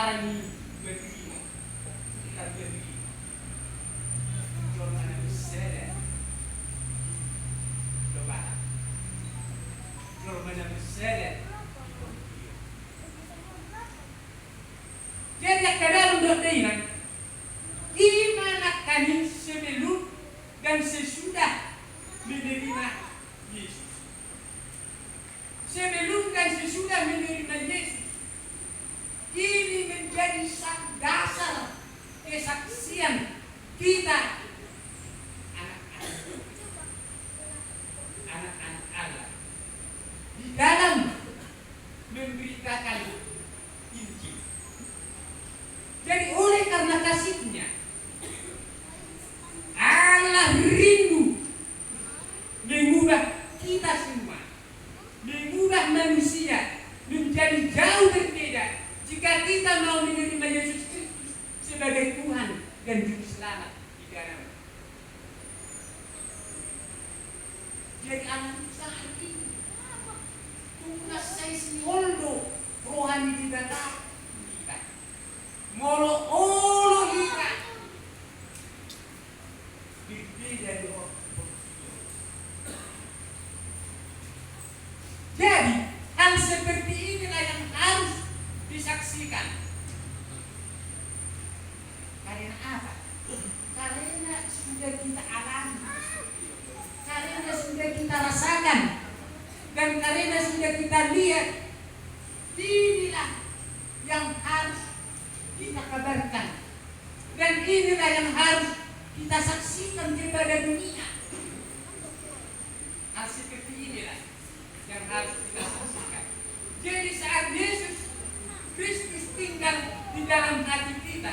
arani berima kita berima jornana besere dobara jornana besere jadi kadang untuk dina gimana kami sebelum dan sesudah menerima Yesus. Sebelum dan sesudah menerima Yesus, ini menjadi dasar kesaksian kita anak-anak Allah di dalam memberitakan Injil. Jadi oleh karena kasih-Nya Allah rindu mengubah kita semua, mengubah manusia menjadi jauh berbeda jika kita mau menerima Yesus Kristus sebagai Tuhan dan Juru Selamat di dalam. Jadi anak saat ini tugas saya simoldo rohani di dalam kita, molo kita berbeda roh. Jadi hal seperti inilah yang harus disaksikan. Karena apa? Karena sudah kita alami, karena sudah kita rasakan, dan karena sudah kita lihat. Inilah yang harus kita kabarkan, dan inilah yang harus kita saksikan kepada dunia. Hal seperti inilah yang harus kita saksikan. Jadi saat Yesus Kristus tinggal di dalam hati kita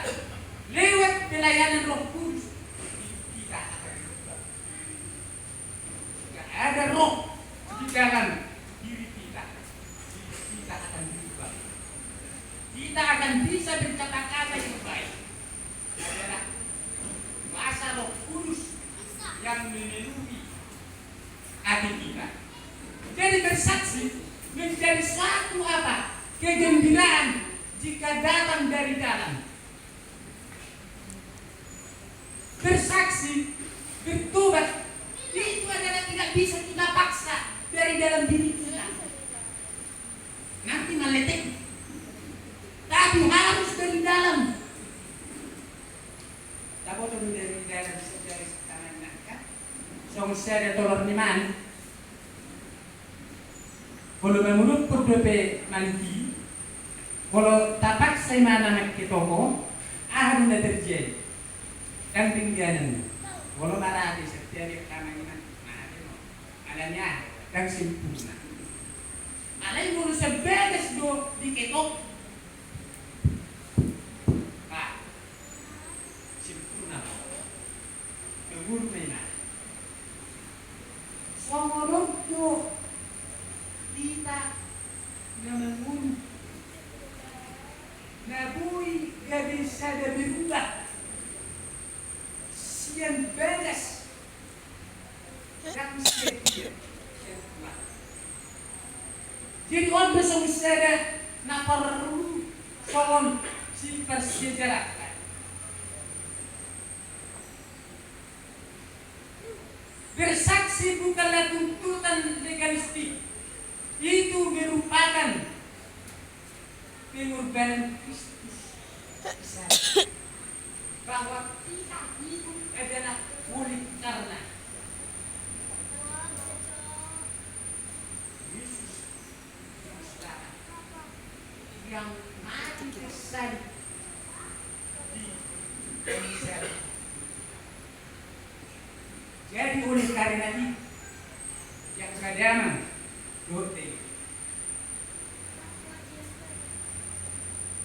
lewat pelayanan Roh Kudus, kita akan berubah. Jika ada Roh di dalam diri kita akan berubah. Kita akan bisa berkata-kata yang baik. Adalah bahasa Roh Kudus yang memenuhi hati kita. Jadi bersaksi menjadi suatu apa? Kegembiraan jika datang dari dalam. Bersaksi, bertobat, itu adalah tidak bisa kita paksa dari dalam diri kita. Nanti meletek. Tapi harus dari dalam. Tak boleh dari dalam dari tangan nak. Song saya tolong di mana? Kalau menurut perdobe maliki, kalau tapak saya mana nak ketoko, ada terjadi. Dan tinggalan. Kalau marah di setiap kamar adanya dan sempurna. Alai mulu sebelas do di ketok. Pak, sempurna. Kegur mana? Somorok do kita namun nabui gak bisa ada berubah. Sian beres yang sedia. Jadi orang bersama na perlu soal si persejarah. Bersaksi bukanlah tuntutan legalistik. Itu merupakan pengorbanan Kristus. Bahwa kita hidup adalah oleh karena Yesus yang mati tersalib di kayu salib. Jadi oleh karena itu yang kadang dote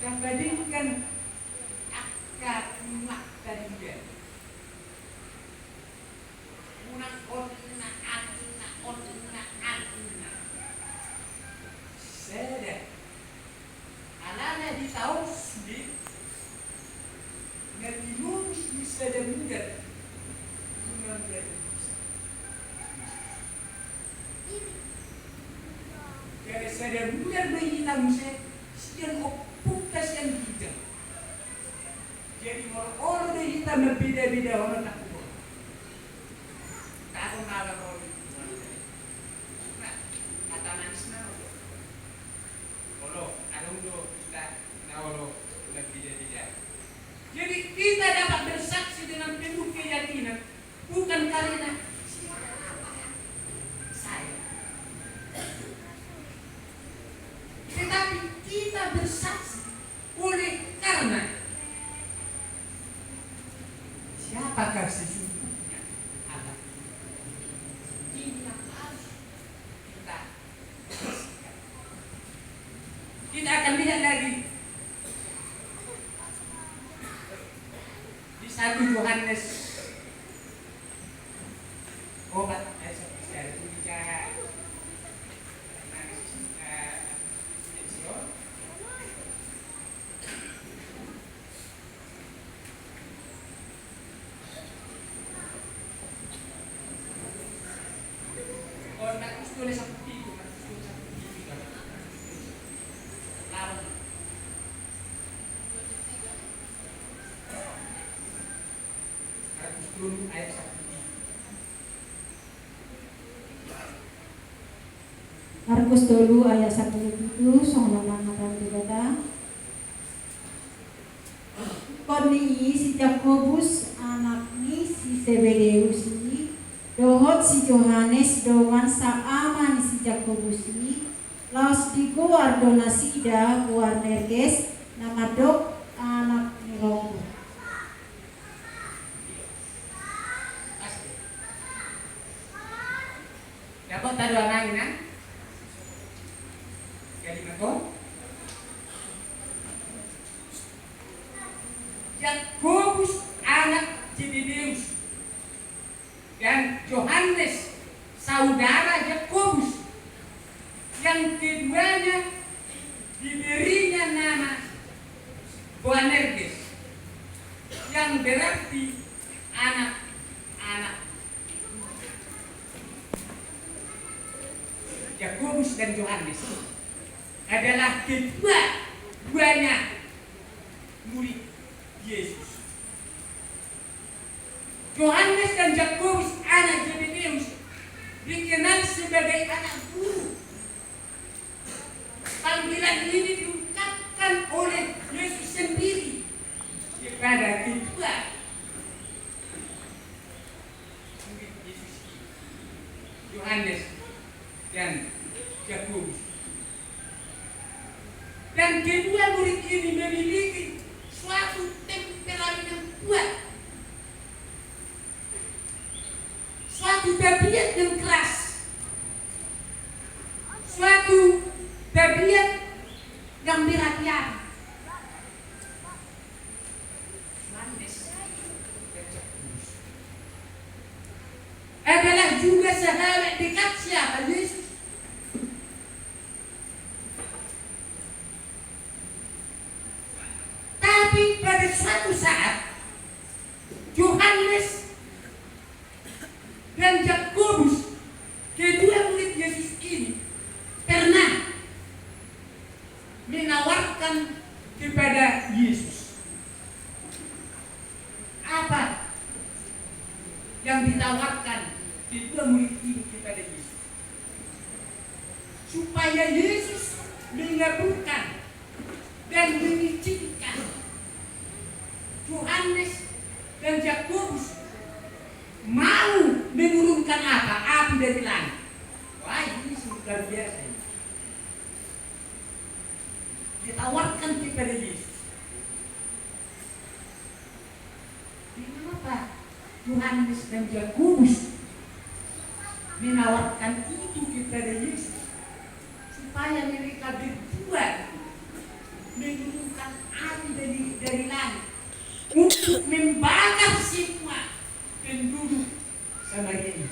dan bandingkan akar umat tadi dia unak orna sedih alana di tahun sulit dan dinulis bisa dan mudah menjadi jadi saya mudah beritahu saya siang opuk siang kijang. Jadi orang deh hitam berbeda-beda orang tak kubur. Tak aku ngalah orang itu. Nah, kata manis na orang. Kalau ada untuk kita orang berbeda-beda. Jadi kita dapat bersaksi dengan penuh keyakinan bukan karena saya, tetapi kita bersaksi oleh karena siapakah sesungguhnya Allah. Ini yang harus kita saksikan. Kita akan lihat lagi di 1 Yohanes saya bicara tulis aku itu, ayat 1. Markus 2 ayat 1 sono nangatan dibata. Koni si Yakobus anak ni si Zebedeus ni dohot si Yohanes doan sa ama ni si Yakobus ni laos di guar donasida guar nerges namadok anak ni Robo. Dapat tadi angin kan? Yakobus anak Zebedeus dan Yohanes saudara Yakobus, yang keduanya diberinya nama Boanerges yang berarti anak-anak. Yakobus dan Yohanes adalah kedua-duanya murid Yesus. Yohanes dan Yakobus anak Zebedeus dikenal sebagai anak guru. Panggilan ini diungkapkan oleh Yesus sendiri kepada kedua murid Yesus, Yohanes dan Yakobus. Dan kedua murid ini memiliki suatu temperamen yang kuat, suatu tabiat yang keras, suatu tabiat yang berhati-hati. Yohanes dan Yakobus adalah juga sahabat dekat siapa? Yesus. Tapi pada suatu saat Yohanes dan Yakobus, kedua murid Yesus ini, pernah menawarkan kepada Yesus. Apa yang ditawarkan kedua murid ini kepada Yesus? Supaya Yesus mengabulkan dan mengizinkan Yohanes dan Yakobus mau menurunkan apa? Api dari langit. Wah, ini luar biasa. Ditawarkan kepada Yesus. Mengapa Yohanes dan Yakobus menawarkan itu kepada Yesus? Supaya mereka berdua menurunkan api dari langit untuk membakar semua penduduk Samaria ini.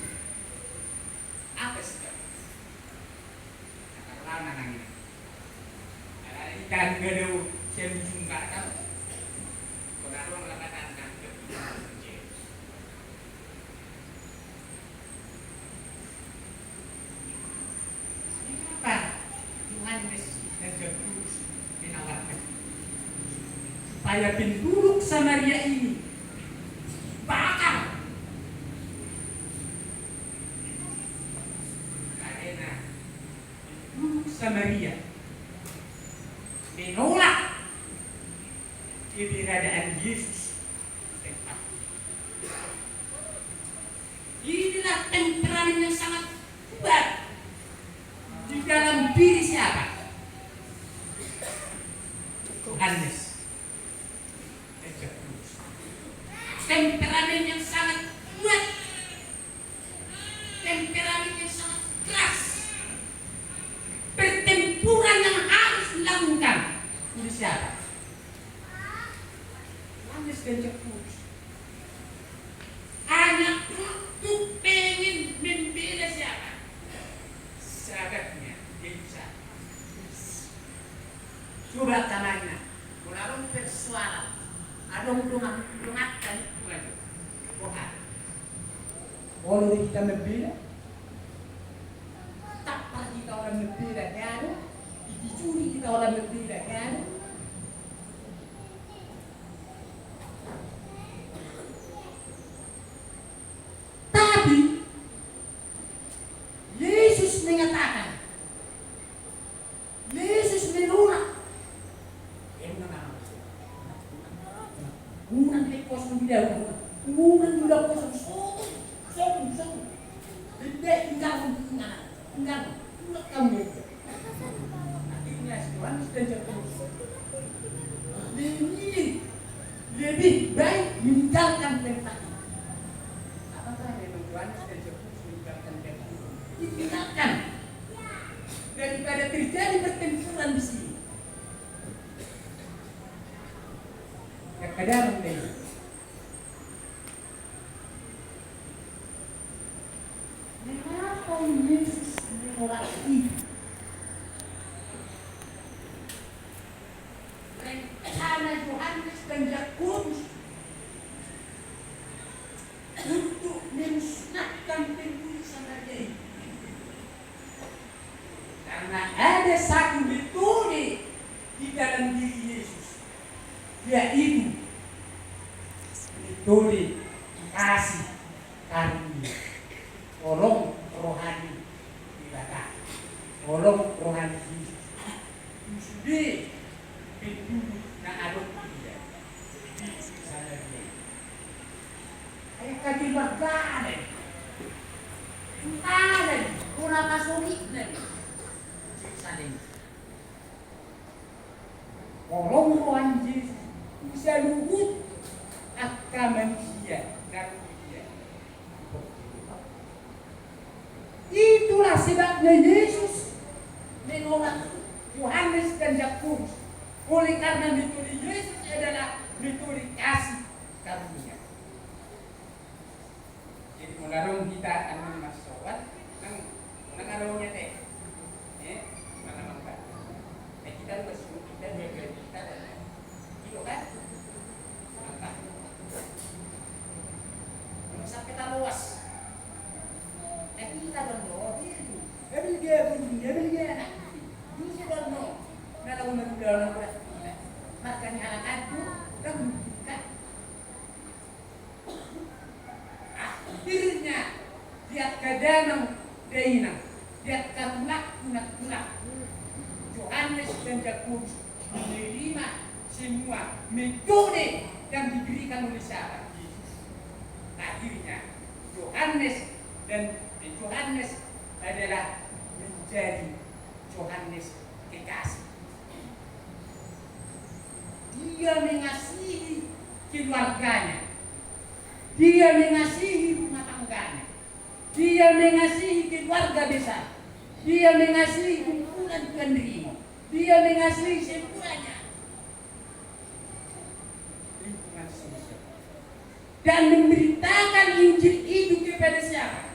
Apa sih? Kata orang ini. Ikan gadau seujung kata. Orang melakukan tangkap. Kenapa Yohanes dan Yakobus menawarkan? supaya penduduk Samaria ini bakar. Karena penduduk Samaria menolak keberadaan Yesus. Inilah temperamen yang sangat kuat di dalam diri siapa? Yohanes. Temperamen yang sangat kuat, temperamen yang sangat keras, pertempuran yang harus dilakukan oleh siapa? Yohanes dan Yakobus. Hanya untuk pengen membela siapa? Sahabatnya, Yesus. Coba tanahnya, melalui persoalan, ada lungatkan bukan? Bukan. Kalau kita membela, tak kita orang membela kan? Dicuri kita orang membela kan? Tapi Yesus mengatakan, Yesus menolak. Unang di kosong tidak, unang juga kosong, song. Tidak tinggal kamu. Akhirnya Yohanes dan Yakobus lebih baik meninggalkan tempat ini. Apakah memang Yohanes dan Yakobus meninggalkan tempat ini? Ditinggalkan daripada terjadi pertempuran di sini. Kadang ini mengapa Yesus menolak itu? Rencana Yohanes dan Yakobus untuk memusnahkan penduduk Samaria ini, karena ada satu metode di dalam diri Yesus, yaitu metode kasih karunia, tolong rohani ibadah, tolong rohani Yesus. Sudah penduduk yang ada dia di sana dia. Ayah kaki bagaimana? Entah kurang masuk nih, saling. Tolong rohani Yesus bisa luput akan manusia karunia. Itulah sebabnya Yesus menolak Yohanes dan Yakobus. Oleh karena metode Yesus adalah metode kasih karunia. Jadi mengarung kita akan masuk nang mengarungnya teh, mana mangkat. Kita harus kita belajar kita itu kan. Sampai tak luas. Kita berdoa itu. Dia berdoa. Nah, kalau berdoa makanya anak-anakku dan bukan. Akhirnya dia ke danau Daina, dia ternak. Yohanes dan Yakobus menerima semua metode yang diberikan oleh siapa? Akhirnya Yohanes adalah menjadi Yohanes kekasih. Dia mengasihi keluarganya, dia mengasihi rumah tangganya, dia mengasihi keluarga besar, dia mengasihi kumpulan penerima, dia mengasihi semuanya. Lingkungan sosial. Dan memberitakan Injil itu kepada siapa?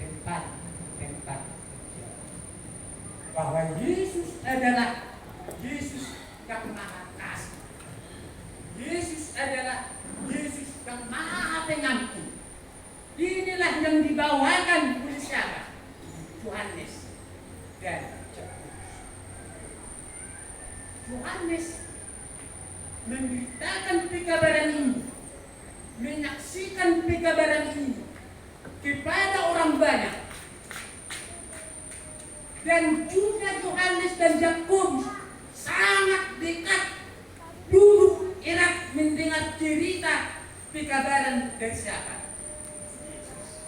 Tempat. Bahwa Yesus adalah Yesus yang maha kasih. Yesus adalah Yesus yang maha pengampun. Inilah yang dibawakan oleh siapa? Yohanes dan Yakobus. Yohanes memberitakan pekabaran ini, menyaksikan pekabaran ini kepada orang banyak. Dan juga Yohanes dan Yakobus sangat dekat, duduk erat mendengar cerita pekabaran dari siapa? Yesus.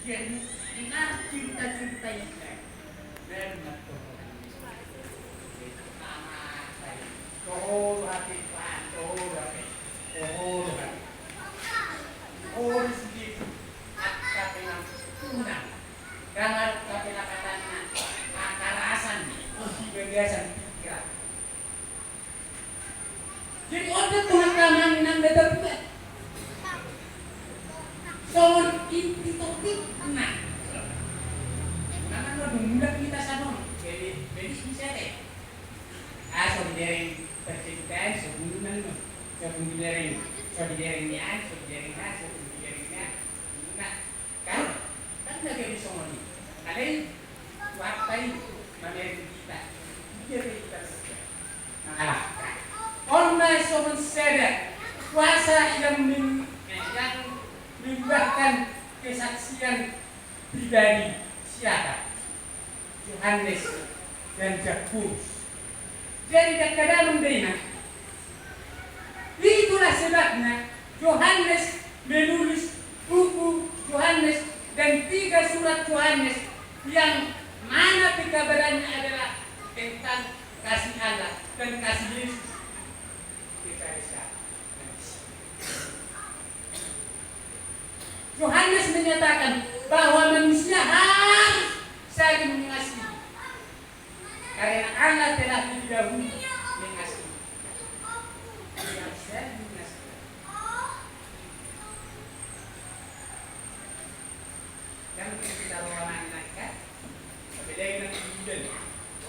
Jadi dengar cerita-cerita yang baik. Benar Tuhan. Pertama saya, tohol hati Tuhan, tohol hati. Oh sedikit, akan dengan tunang. Jangan kapilah katanya akarasan, kebiasaan pikiran. Jadi ada pengalaman yang betul-betul. Soal inti topik, nah, karena mudah kita sama, jadi bisa deh. Asal dereng percintaan sebelumnya, sebelum dereng derengnya, nah, kan nggak bisa ngomong. Ada waktu mengenai kita, jadi kita nah, orang soman sadar kuasa yang membuatkan kesaksian pribadi siapa? Yohanes dan Yakobus. Jadi kadang mendengar. Itulah sebabnya Yohanes menulis buku Yohanes dan 3 surat Yohanes yang mana pekabarannya adalah tentang kasih Allah dan kasih Yesus kepada siapa? Yohanes menyatakan bahwa manusia harus saling mengasihi karena Allah telah lebih dahulu mengasihi. Yang saling mengasihi. Yang kita lawan naikkan, beda dengan kemudian.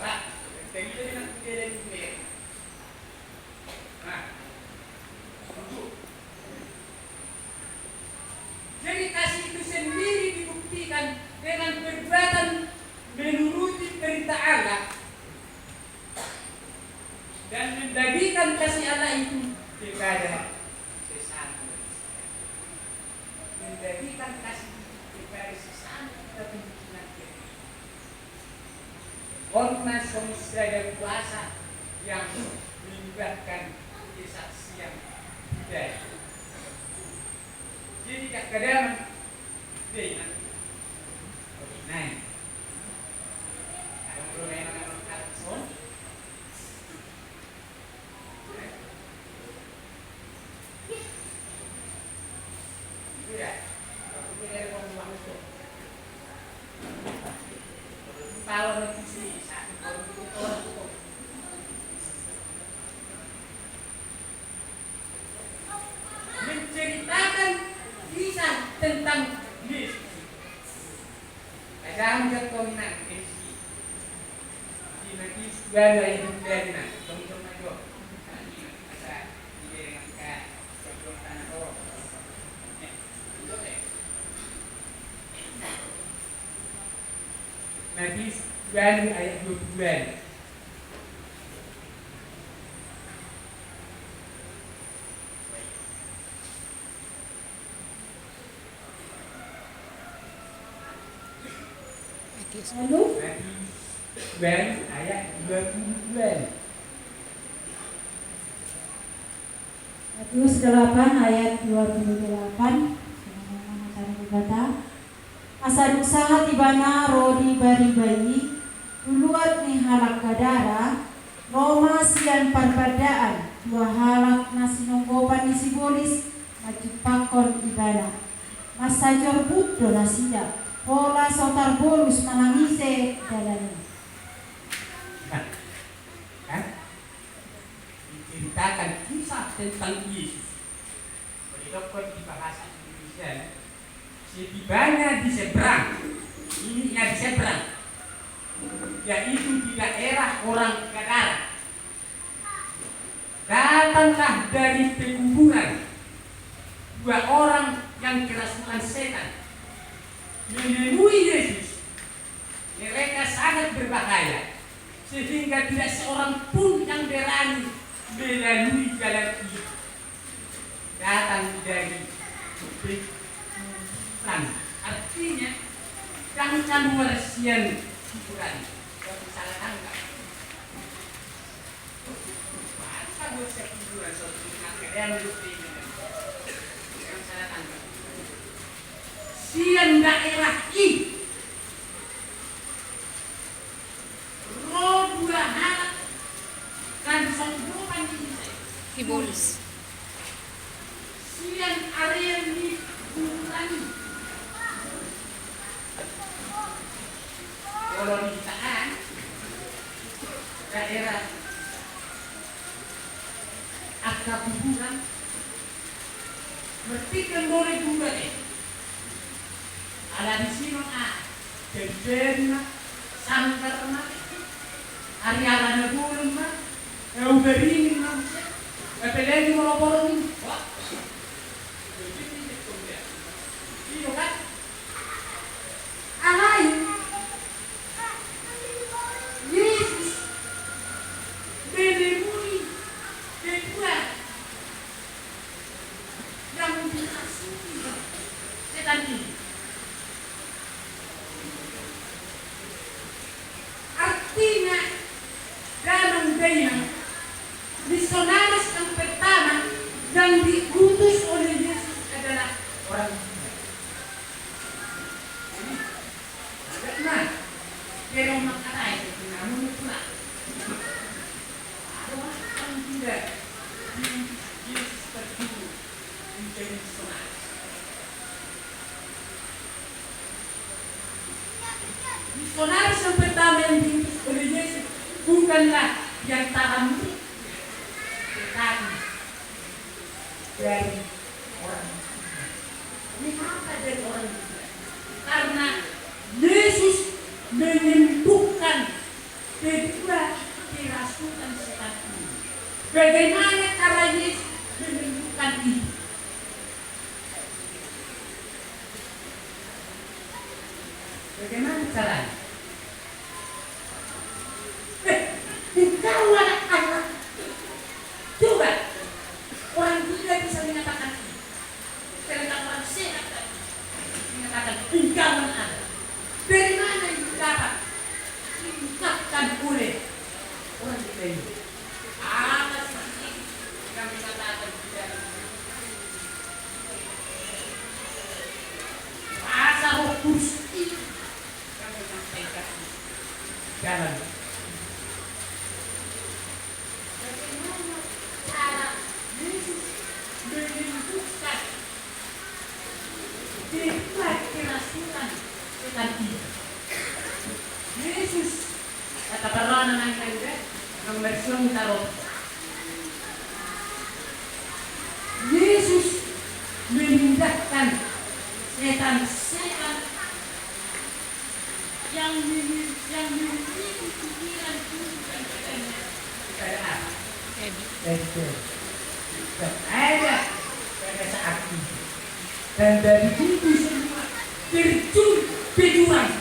Wah, kemudian dengan kemudian. Nah, untuk jadi kasih itu sendiri dibuktikan dengan perbuatan menuruti perintah Allah dan membagikan kasih Allah itu kepada sesama. Membagikan kasih kepada sesama kita pimpinan kita. Ormas semestinya kuasa yang menyebabkan kesaksian budaya. Jadi kadang dengan naik. Ada problem dengan kalson. Ya, ini dari orang itu. Kalau nanti sih satu orang itu. Menceritakan kisah tentang Yesus. Kadang berkominan MC. Di nanti segala yang dari nanti teman-teman yo. Ada di dengan kan sebelum tanah orang. Itu deh. Nanti segala ayat 22. Lalu ayat 22. Matius 8 ayat 28 berkata, asa usaha tibana rodi bari-bari duluat ni halak kadara Roma sian parpadaan dua halak nasinonggopan ni sibolis majipakon ibana masajor buddho nasida pola sotar bolus manangise dalani. Kan? Diceritakan kisah tentang Yesus. Kalau di bahasa Indonesia, setibanya di seberang, ini di seberang, yaitu di daerah orang Gadara. Datanglah dari pekuburan 2 orang yang kerasukan setan menemui Yesus. Mereka sangat berbahaya sehingga tidak seorang pun yang berani melalui jalan itu. Datang dari Bikman, artinya jangan luar sian hiburan, tapi salah tangkap. Masa buat siap hiburan suatu yang lebih yang salah tangkap. Sian daerah ini roh dua halak dan songgopan ini Kibulis. sian area ini kurang kalau ditaan daerah akta kuburan bertikan boleh dua ala di sini Beberna Sangkarna Ariala na bulong ma uberin ma pelegi mo porong wah iyo kan alay Yesus benemui kedua yang dikasih setan ini artinya dalam daya misionaris yang pertama yang diutus oleh Yesus adalah orang Buddha. Nah, pero makaray namun pula ada orang Buddha yang Yesus terjun menjadi misionaris. Misionaris yang pertama yang diutus oleh Yesus bukanlah yang tahan tetapi dari orang Buddha. Mengapa dari orang Buddha? Karena Yesus menyembuhkan kedua kerasukan setan ini. Bagaimana cara Yesus menyembuhkan itu? Bagaimana caranya? Engkau anak-anak. Coba orang Buddha bisa menyatakan ini. Ketika orang sehat menyatakan engkau anak-anak. Dari mana itu dapat diungkapkan oleh orang Buddha ini? Apa sih yang dikatakan Buddha? Bahasa Roh Kudus itu yang menyampaikan jalan. Bagaimana cara Yesus menyembuhkan kedua kerasukan setan itu? Yesus kata perlawanan yang kedua yang bersuang taruh. Yesus memindahkan setan-setan yang memiliki pikiran dan badannya kepada apa? Ada pada saat itu. Dan dari itu semua terjun berjuang.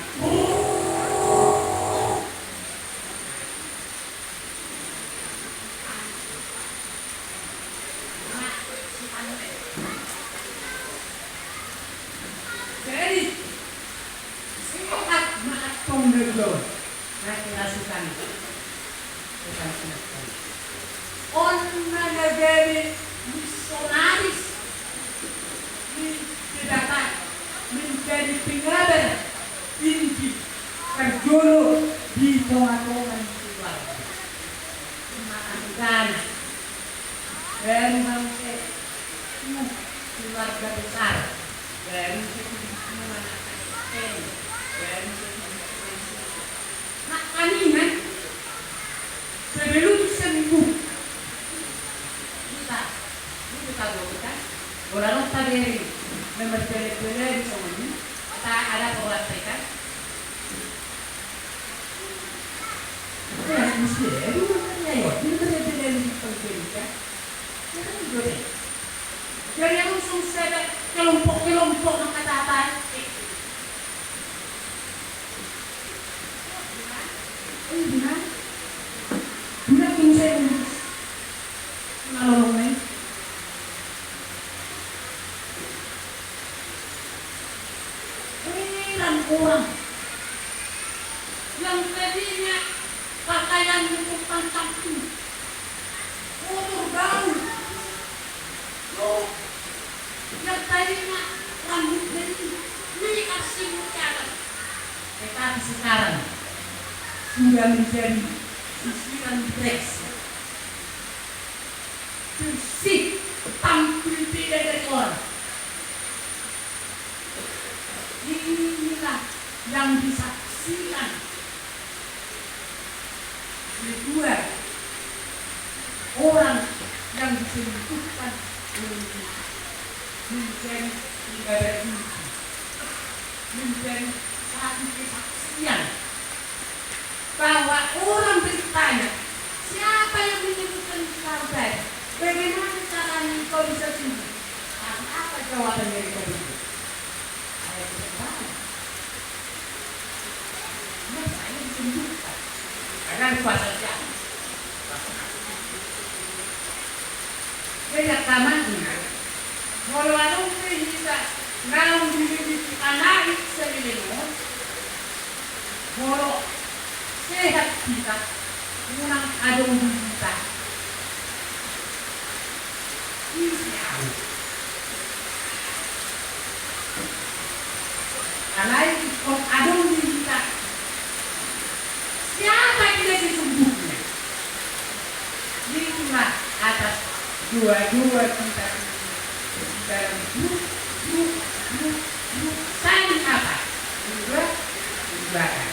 Jadi sehat maat pembelum nanti rasukan on menjadi misionaris tidak menjadi pengabar inti terjolo di tengah-tengah keluarga makan dari bangsa keluarga besar dari makanya sebelum sembuh kita kan orang tadi mempercayai di sini kita ada perhatikan ya mesti itu makanya ya itu terjadi di Indonesia jangan boleh jadi yang susah kelompok mengatakan gimana orang yang tadinya pakaiannya cuma campur, kotor bau, loh, yang tadinya rambutnya ini kasih mutiara, tetapi sekarang sudah menjadi sisiran dress, bersih, tampil beda dari orang. Inilah yang disaksikan kedua orang yang disentuhkan menjadi ibadah ini, menjadi satu kesaksian bahwa orang bertanya, siapa yang menyebutkan kau tadi? Bagaimana caranya kau bisa sembuh? Apa jawaban dari kau itu? Saya tidak tahu. Ya, saya disembuhkan karena puasa jam. Saya tamatnya, walau ada bisa naung di anak selino, walau sehat kita, menang adong kita. Ini Alai kok adong kita. Siapa tidak disembuhnya? Itulah atas dua-dua kita dalam grup saling apa? Dua kan.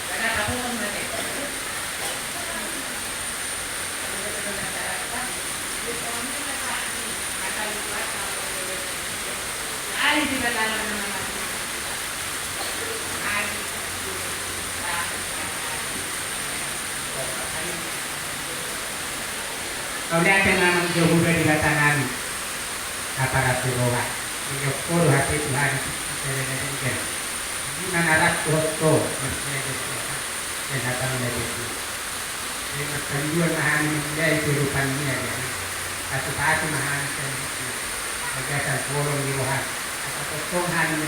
Karena apa pun nanti. Ada kita dalam nama. Kau lihat yang nama Yehuda di batangan aparat roha, menyokor hati Tuhan kita di mana rak roto dan datang dari itu. Dengan penjual mahani menjadi kehidupannya ya. Satu-satu mahani kegiatan forum di roha atau potongan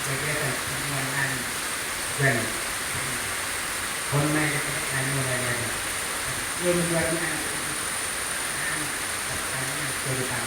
kegiatan permohonan dan online dan mulai yang buatnya kehidupan.